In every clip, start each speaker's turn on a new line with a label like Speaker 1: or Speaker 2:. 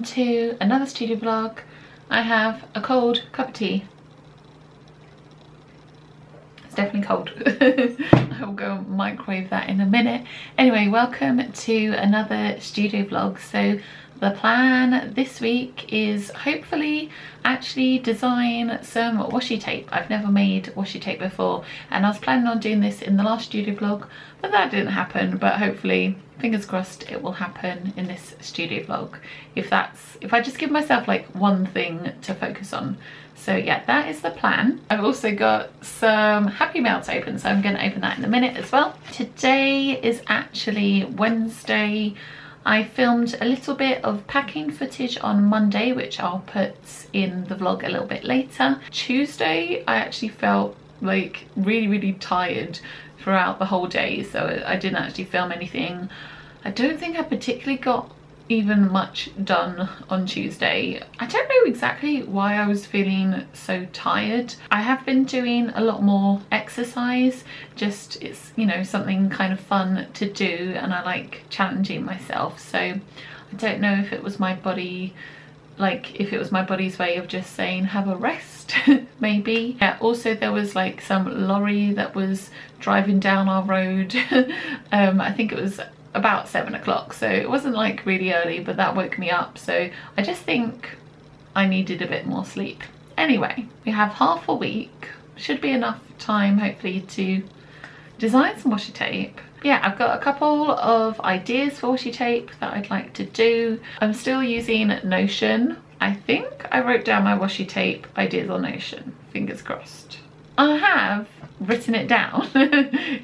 Speaker 1: to another studio vlog. I have a cold cup of tea. It's definitely cold. I will go microwave that in a minute. Anyway, welcome to another studio vlog. So the plan this week is hopefully actually design some washi tape. I've never made washi tape before, and I was planning on doing this in the last studio vlog, but that didn't happen. But hopefully, fingers crossed, it will happen in this studio vlog, if I just give myself like one thing to focus on. So yeah, that is the plan. I've also got some Happy Mail to open, so I'm going to open that in a minute as well. Today is actually Wednesday. I filmed a little bit of packing footage on Monday, which I'll put in the vlog a little bit later. Tuesday, I actually felt like really tired throughout the whole day, so I didn't actually film anything. I don't think I particularly got even much done on Tuesday. I don't know exactly why I was feeling so tired. I have been doing a lot more exercise, just it's, you know, something kind of fun to do, and I like challenging myself. So I don't know if it was my body, like if it was my body's way of just saying have a rest. Maybe. Yeah, also there was like some lorry that was driving down our road. I think it was about 7 o'clock, so it wasn't like really early, but that woke me up. So I just think I needed a bit more sleep. Anyway, we have half a week, should be enough time hopefully to design some washi tape. Yeah, I've got a couple of ideas for washi tape that I'd like to do. I'm still using Notion. I think I wrote down my washi tape ideas on Notion, fingers crossed. I have written it down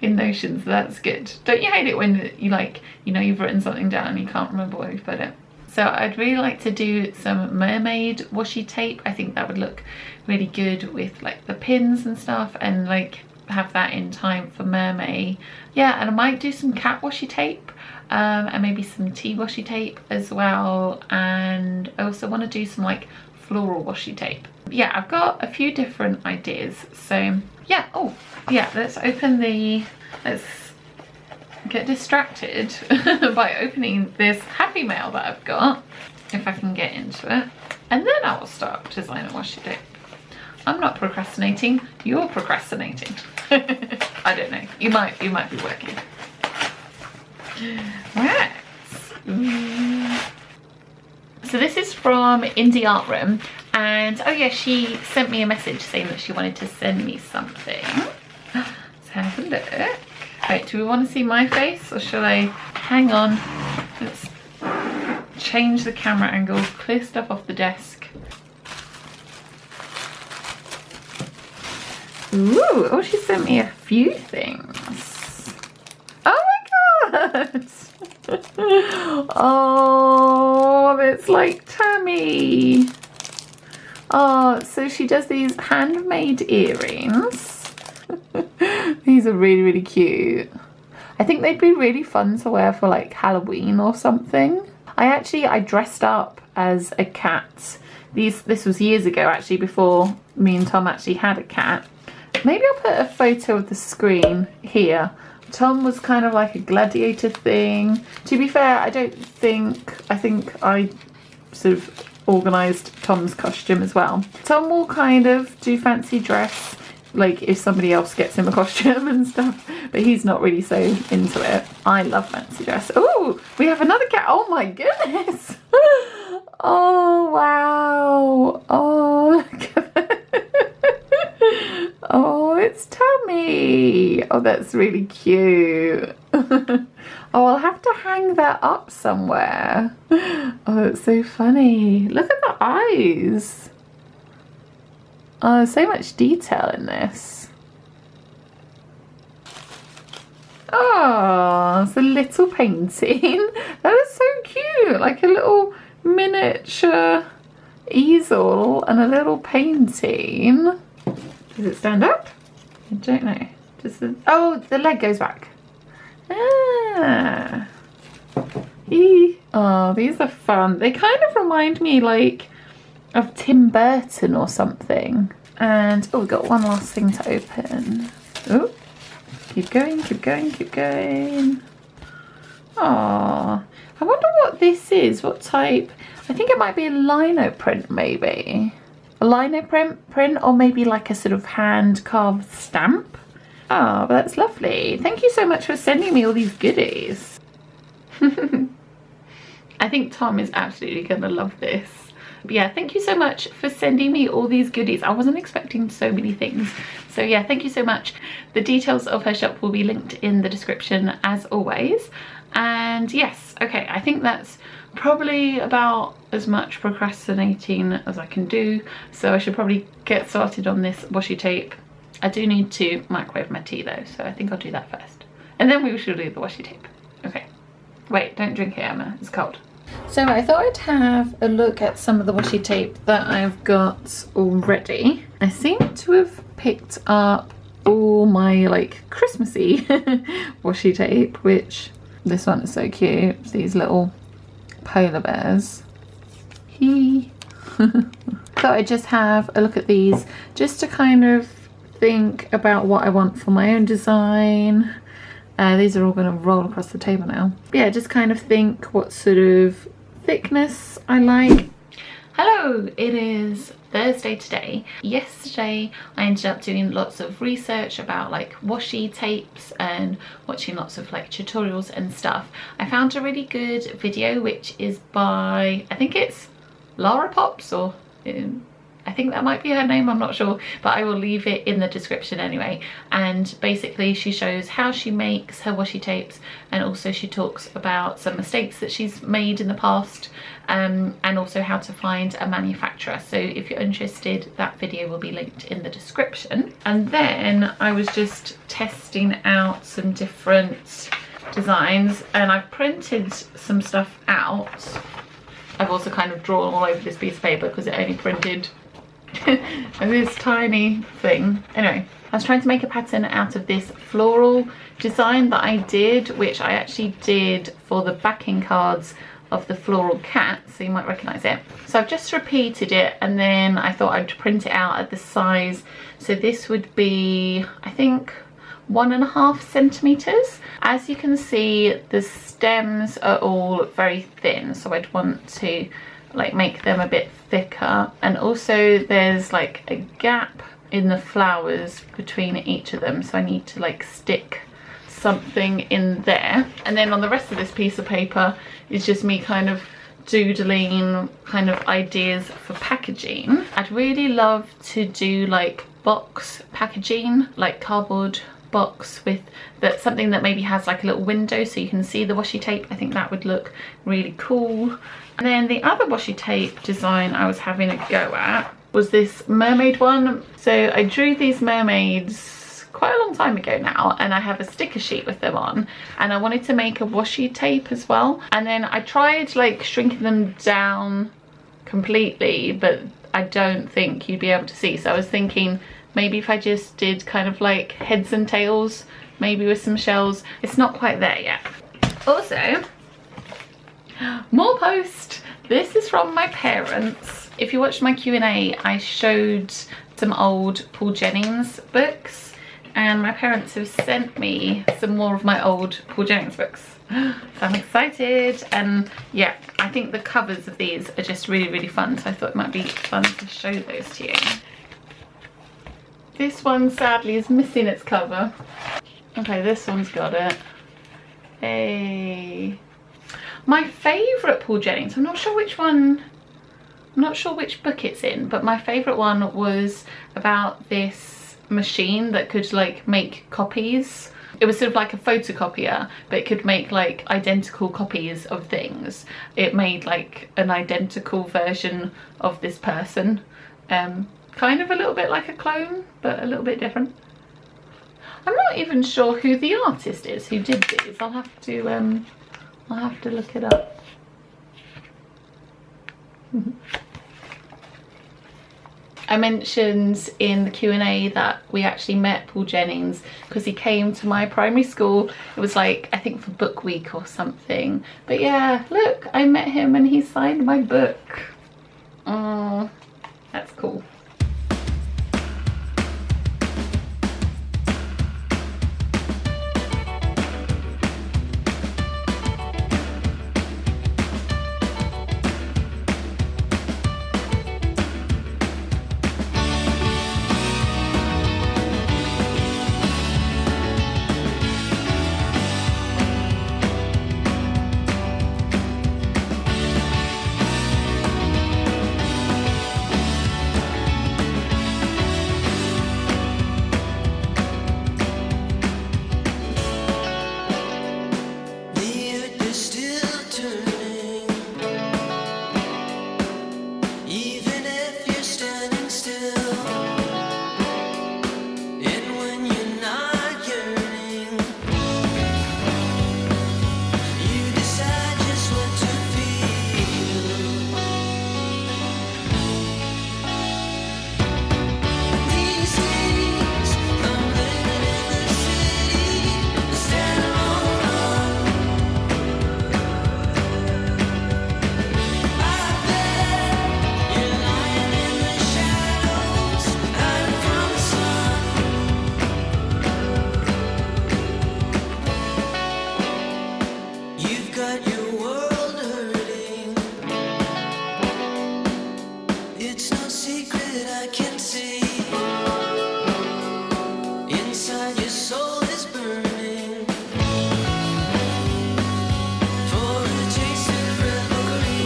Speaker 1: in Notion, so that's good. Don't you hate it when you like, you know, you've written something down and you can't remember where you've put it? So I'd really like to do some mermaid washi tape. I think that would look really good with like the pins and stuff, and like have that in time for mermaid. Yeah, and I might do some cat washi tape, and maybe some tea washi tape as well. And I also want to do some like floral washi tape. Yeah, I've got a few different ideas. So yeah, oh yeah, let's get distracted by opening this Happy Mail that I've got, if I can get into it, and then I will start designing washi tape. I'm not procrastinating, you're procrastinating. I don't know, you might be working. Right. So this is from Indie Art Room, and oh yeah, she sent me a message saying that she wanted to send me something. Let's have a look. Wait, do we want to see my face, or shall I? Hang on, let's change the camera angle, clear stuff off the desk. Ooh, oh, she sent me a few things. Oh my god! Oh, it's like Tammy. Oh, so she does these handmade earrings. These are really cute. I think they'd be really fun to wear for like Halloween or something. I dressed up as a cat. This was years ago actually, before me and Tom actually had a cat. Maybe I'll put a photo of the screen here. Tom was kind of like a gladiator thing. To be fair, I think I sort of organised Tom's costume as well. Tom will kind of do fancy dress, like if somebody else gets him a costume and stuff, but he's not really so into it. I love fancy dress. Oh, we have another cat. Oh my goodness. Oh wow. Oh, look at that. Oh, it's Tammy. Oh, that's really cute. Oh, I'll have to hang that up somewhere. Oh, it's so funny. Look at the eyes. Oh, there's so much detail in this. Oh, it's a little painting. That is so cute. Like a little miniature easel and a little painting. Does it stand up? I don't know. Oh, the leg goes back. Ah. Oh, these are fun. They kind of remind me like of Tim Burton or something. And oh, we've got one last thing to open. Oh, keep going. Oh, I wonder what this is, what type. I think it might be a lino print maybe. A lino print or maybe like a sort of hand carved stamp. Oh, that's lovely. Thank you so much for sending me all these goodies. I think Tom is absolutely gonna love this. But yeah, thank you so much for sending me all these goodies. I wasn't expecting so many things. So yeah, thank you so much. The details of her shop will be linked in the description as always. And yes, okay, I think that's probably about as much procrastinating as I can do. So I should probably get started on this washi tape. I do need to microwave my tea though, so I think I'll do that first. And then we should do the washi tape. Okay. Wait, don't drink it, Emma, it's cold. So I thought I'd have a look at some of the washi tape that I've got already. I seem to have picked up all my like Christmassy washi tape, which this one is so cute. These little polar bears. Thought I'd just have a look at these just to kind of think about what I want for my own design. These are all going to roll across the table now. Yeah, just kind of think what sort of thickness I like. Hello, it is Thursday today. Yesterday I ended up doing lots of research about like washi tapes and watching lots of like tutorials and stuff. I found a really good video which is by, I think it's Lara Pops, or I think that might be her name, I'm not sure, but I will leave it in the description anyway. And basically she shows how she makes her washi tapes, and also she talks about some mistakes that she's made in the past, and also how to find a manufacturer. So if you're interested, that video will be linked in the description. And then I was just testing out some different designs, and I've printed some stuff out. I've also kind of drawn all over this piece of paper because it only printed this tiny thing. Anyway, I was trying to make a pattern out of this floral design that I did, which I actually did for the backing cards of the floral cat, so you might recognize it. So I've just repeated it, and then I thought I'd print it out at the size. So this would be, I think, 1.5 centimeters. As you can see, the stems are all very thin, so I'd want to like make them a bit thicker. And also there's like a gap in the flowers between each of them, so I need to like stick something in there. And then on the rest of this piece of paper is just me kind of doodling kind of ideas for packaging. I'd really love to do like box packaging, like cardboard box with that, something that maybe has like a little window so you can see the washi tape. I think that would look really cool. And then the other washi tape design I was having a go at was this mermaid one. So I drew these mermaids quite a long time ago now, and I have a sticker sheet with them on, and I wanted to make a washi tape as well. And then I tried like shrinking them down completely, but I don't think you'd be able to see. So I was thinking maybe if I just did kind of like heads and tails, maybe with some shells. It's not quite there yet. Also, more post. This is from my parents. If you watched my Q&A, I showed some old Paul Jennings books, and my parents have sent me some more of my old Paul Jennings books. So I'm excited, and yeah, I think the covers of these are just really, really fun, so I thought it might be fun to show those to you. This one sadly is missing its cover. Okay, this one's got it. Hey. My favourite Paul Jennings, I'm not sure which one, I'm not sure which book it's in, but my favourite one was about this machine that could like make copies. It was sort of like a photocopier, but it could make like identical copies of things. It made like an identical version of this person. Kind of a little bit like a clone, but a little bit different. I'm not even sure who the artist is who did these. I'll have to look it up. I mentioned in the Q&A that we actually met Paul Jennings because he came to my primary school. It was like, I think for book week or something. But yeah, look, I met him and he signed my book. Oh, that's cool.
Speaker 2: It's no secret I can see. Inside your soul is burning for a taste of revelry.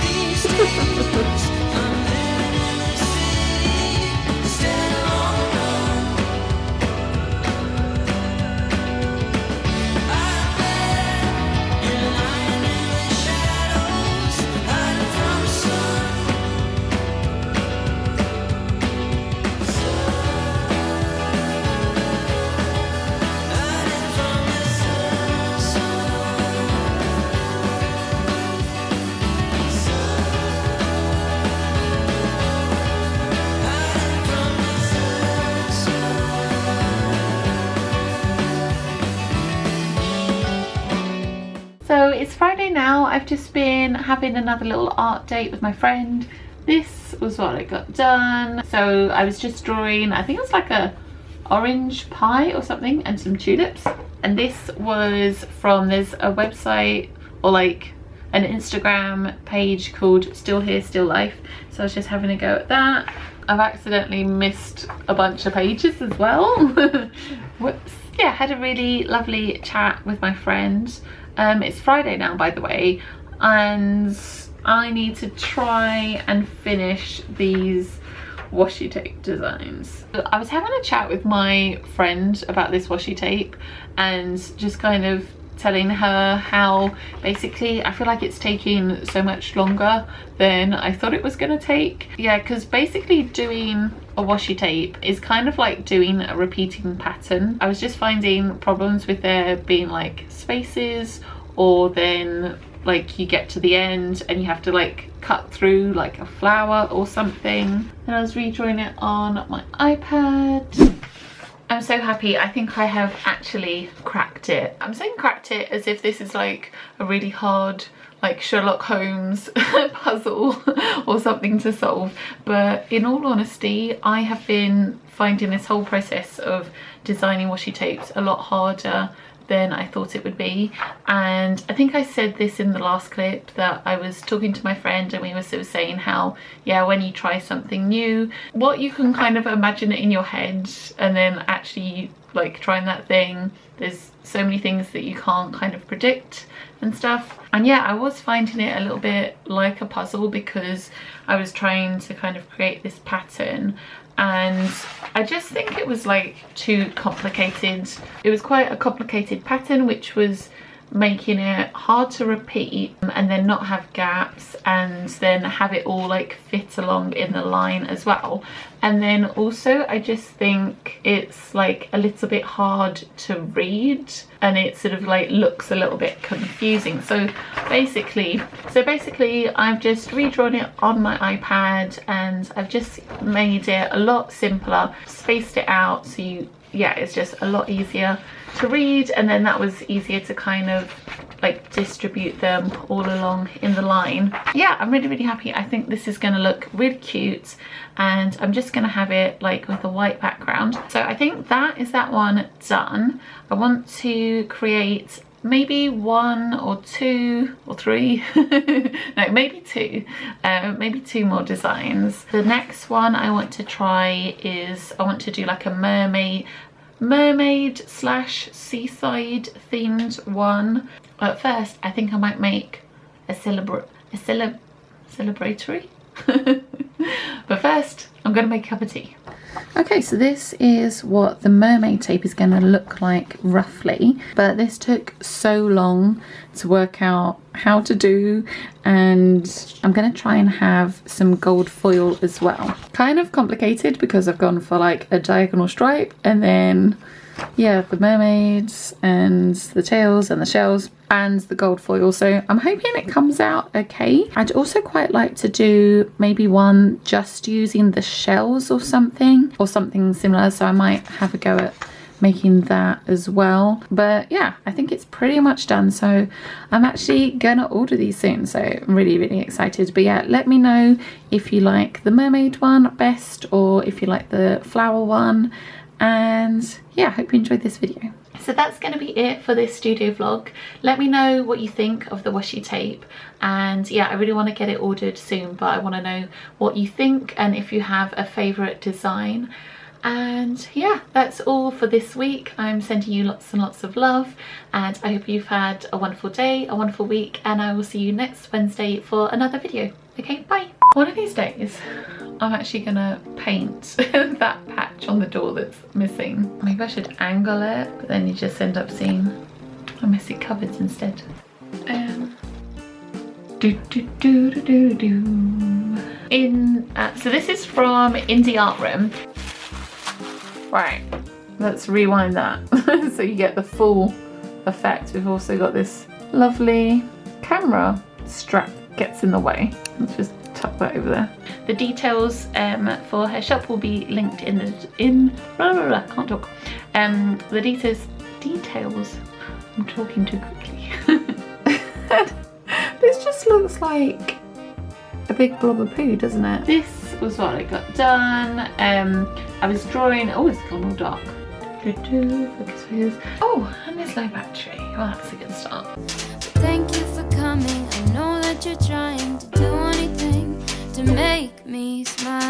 Speaker 2: These days I'm living in the city instead of on the run. I bet you're lying in the shadows, hiding from the sun. Hiding from the
Speaker 1: So it's Friday now. I've just been having another little art date with my friend. This was what I got done. So I was just drawing, I think it was like a orange pie or something, and some tulips. And this was from, there's a website or like an Instagram page called Still Here Still Life. So I was just having a go at that. I've accidentally missed a bunch of pages as well. Whoops. Yeah, had a really lovely chat with my friend. It's Friday now, by the way, and I need to try and finish these washi tape designs. I was having a chat with my friend about this washi tape and just kind of telling her how basically I feel like it's taking so much longer than I thought it was gonna take. Yeah, because basically doing a washi tape is kind of like doing a repeating pattern. I was just finding problems with there being like spaces, or then like you get to the end and you have to like cut through like a flower or something. And I was redrawing it on my iPad. I'm so happy. I think I have actually cracked it. I'm saying cracked it as if this is like a really hard like Sherlock Holmes puzzle or something to solve, but in all honesty I have been finding this whole process of designing washi tapes a lot harder than I thought it would be. And I think I said this in the last clip, that I was talking to my friend and we were sort of saying how, yeah, when you try something new, what you can kind of imagine it in your head and then actually like trying that thing, there's so many things that you can't kind of predict and stuff. And yeah, I was finding it a little bit like a puzzle because I was trying to kind of create this pattern, and I just think it was like too complicated. It was quite a complicated pattern, which was making it hard to repeat and then not have gaps, and then have it all like fit along in the line as well. And then also I just think it's like a little bit hard to read, and it sort of like looks a little bit confusing. So basically I've just redrawn it on my iPad and I've just made it a lot simpler, spaced it out so you, yeah, it's just a lot easier to read, and then that was easier to kind of like distribute them all along in the line. Yeah, I'm really happy. I think this is going to look really cute, and I'm just going to have it like with a white background. So I think that is that one done. I want to create maybe one or two or three no, maybe two more designs. The next one I want to try is, I want to do like a mermaid slash seaside themed one. At first I think I might make a celebratory but first I'm gonna make a cup of tea. Okay, so this is what the mermaid tape is going to look like roughly, but this took so long to work out how to do, and I'm going to try and have some gold foil as well. Kind of complicated because I've gone for like a diagonal stripe, and then yeah, the mermaids and the tails and the shells and the gold foil, so I'm hoping it comes out okay. I'd also quite like to do maybe one just using the shells or something similar, so I might have a go at making that as well. But yeah, I think it's pretty much done, so I'm actually gonna order these soon, so I'm really excited. But yeah, let me know if you like the mermaid one best or if you like the flower one, and yeah, I hope you enjoyed this video. so that's going to be it for this studio vlog. Let me know what you think of the washi tape, and yeah, I really want to get it ordered soon, but I want to know what you think and if you have a favourite design. And yeah, that's all for this week. I'm sending you lots and lots of love, and I hope you've had a wonderful day, a wonderful week, and I will see you next Wednesday for another video. Okay, bye. One of these days I'm actually gonna paint that patch on the door that's missing. Maybe I should angle it, but then you just end up seeing a messy cupboards instead. So this is from Indie Art Room. Right, let's rewind that so you get the full effect. We've also got this lovely camera strap gets in the way. Let's just tuck that over there. The details for her shop will be linked in can't talk. The details. I'm talking too quickly. This just looks like a big blob of poo, doesn't it? This was what I got done. I was drawing. Oh, it's gone all dark. Oh, and there's low battery. Well, that's a good start.
Speaker 2: Thank you for coming. I know that you're trying to do anything to make me smile.